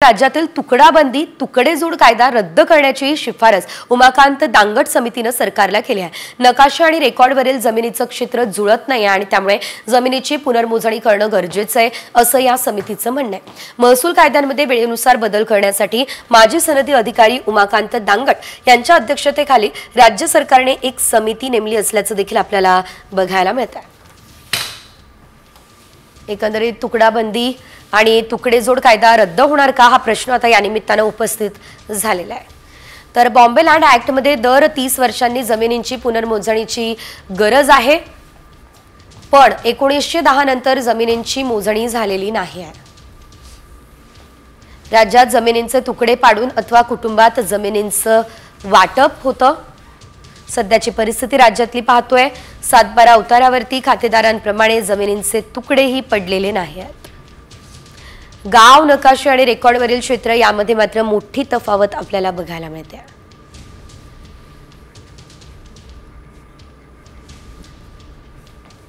राज्यातील तुकडाबंदी तुकडेजोड कायदा रद्द करण्याची शिफारस उमाकांत दांगट समितीने सरकारला केली आहे। नकाशा आणि रेकॉर्डवरील जमिनीचं क्षेत्र जुळत नाही आणि त्यामुळे जमिनीची पुनर्मोजणी करणं गरजेचं आहे असं या समितीचं म्हणणं आहे। महसूल कायद्यांमध्ये वेळेनुसार बदल करण्यासाठी माजी सनदी अधिकारी उमाकांत दांगट यांच्या अध्यक्षतेखाली राज्य सरकारने एक समिती नेमली असल्याचं देखील आपल्याला बघायला मिळतं। एकंदरीत तुकडाबंदी आणि तुकडेजोड कायदा रद्द होणार का हा प्रश्न आता या निमित्ताने उपस्थित झालेला आहे। तर बॉम्बे लँड ऍक्ट मध्ये दर 30 वर्षांनी जमिनींची पुनर्मोजणीची गरज आहे, पण 1910 नंतर जमिनींची मोजणी झालेली नाही आहे। राज्यात जमिनींचे तुकडे पाडून अथवा कुटुंबात जमिनींचं वाटप होतं। सध्याची परिस्थिती राज्यातली पाहतोय, सातबारा उतारावरती खातेदारांप्रमाणे जमिनींचे तुकडेही पडलेले नाही आहेत। गाव नकाशे आणि रेकॉर्डवरील क्षेत्र यामध्ये मात्र मोठी तफावत आपल्याला बघायला मिळते।